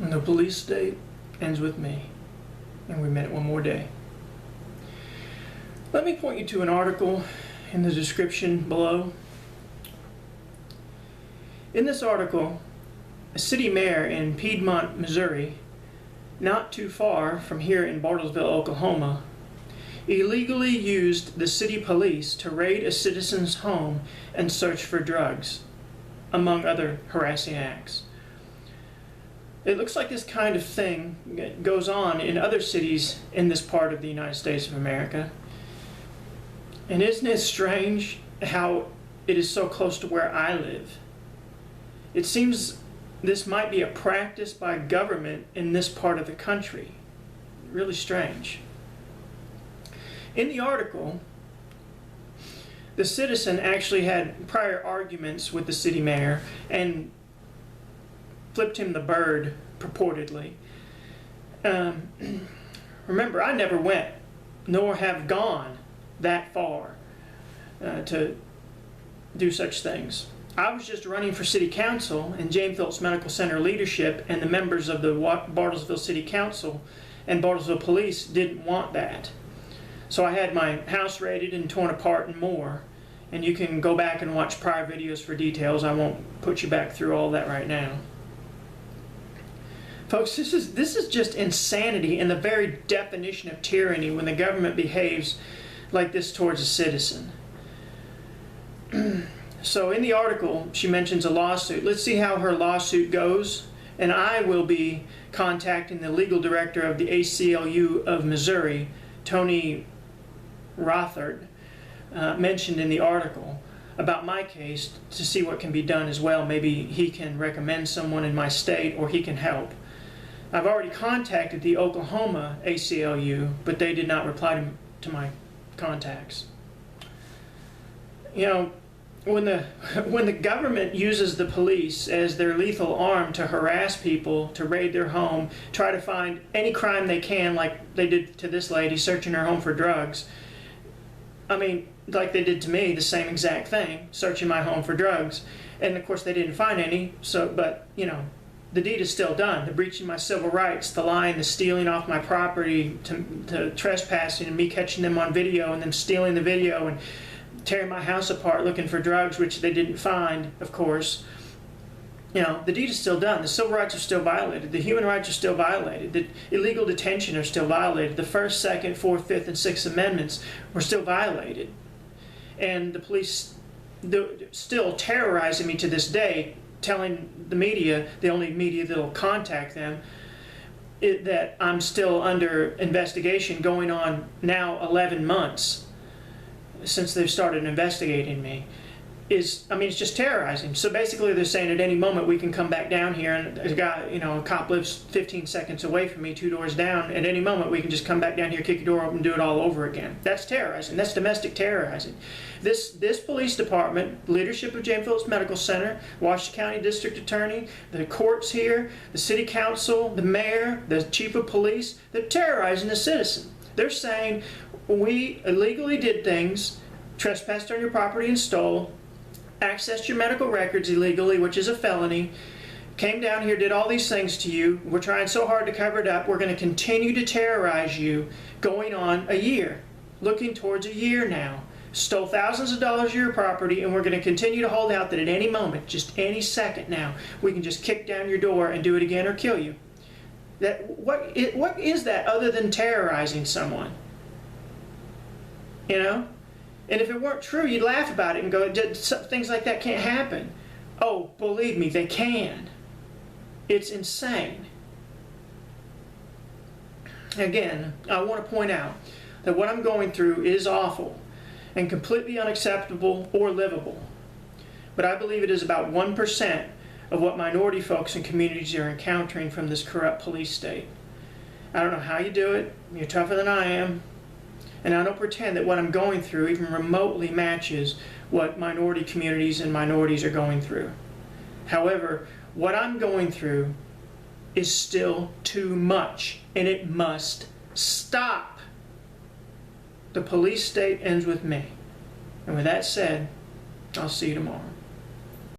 And the police state ends with me. And we met one more day. Let me point you to an article in the description below. In this article, a city mayor in Piedmont, Missouri, not too far from here in Bartlesville, Oklahoma, illegally used the city police to raid a citizen's home and search for drugs, among other harassing acts. It looks like this kind of thing goes on in other cities in this part of the United States of America. And isn't it strange how it is so close to where I live? It seems this might be a practice by government in this part of the country. Really strange. In the article, the citizen actually had prior arguments with the city mayor and flipped him the bird, purportedly. Remember, I never went, nor have gone that far to do such things. I was just running for city council, and James Phillips Medical Center leadership and the members of the Bartlesville City Council and Bartlesville Police didn't want that. So I had my house raided and torn apart and more. And you can go back and watch prior videos for details. I won't put you back through all that right now. Folks, this is just insanity and the very definition of tyranny when the government behaves like this towards a citizen. So in the article, she mentions a lawsuit. Let's see how her lawsuit goes. And I will be contacting the legal director of the ACLU of Missouri, Tony Rothard, mentioned in the article, about my case to see what can be done as well. Maybe he can recommend someone in my state, or he can help. I've already contacted the Oklahoma ACLU, but they did not reply to my contacts. You know, when the government uses the police as their lethal arm to harass people, to raid their home, try to find any crime they can, like they did to this lady searching her home for drugs. I mean, like they did to me, the same exact thing, searching my home for drugs. And of course they didn't find any, so, but you know, the deed is still done. The breaching my civil rights, the lying, the stealing off my property, to trespassing, and me catching them on video and then stealing the video and tearing my house apart looking for drugs, which they didn't find, of course. You know, the deed is still done. The civil rights are still violated. The human rights are still violated. The illegal detention are still violated. The First, Second, Fourth, Fifth, and Sixth Amendments were still violated. And the police still terrorizing me to this day, telling the media, the only media that will contact them, that I'm still under investigation, going on now 11 months since they've started investigating me. I mean, it's just terrorizing. So basically they're saying at any moment we can come back down here, and a guy, you know, a cop lives 15 seconds away from me, 2 doors down. At any moment we can just come back down here, kick your door open, and do it all over again. That's terrorizing. That's domestic terrorizing. This police department, leadership of James Phillips Medical Center, Washington County District Attorney, the courts here, the city council, the mayor, the chief of police, they're terrorizing the citizen. They're saying we illegally did things, trespassed on your property and stole, accessed your medical records illegally, which is a felony, came down here, did all these things to you. We're trying so hard to cover it up. We're going to continue to terrorize you, going on a year, looking towards a year now. Stole thousands of dollars of your property, and we're going to continue to hold out that at any moment, just any second now, we can just kick down your door and do it again or kill you. What is that other than terrorizing someone? You know? And if it weren't true, you'd laugh about it and go, things like that can't happen. Oh, believe me, they can. It's insane. Again, I want to point out that what I'm going through is awful and completely unacceptable or livable. But I believe it is about 1% of what minority folks and communities are encountering from this corrupt police state. I don't know how you do it. You're tougher than I am. And I don't pretend that what I'm going through even remotely matches what minority communities and minorities are going through. However, what I'm going through is still too much, and it must stop. The police state ends with me. And with that said, I'll see you tomorrow.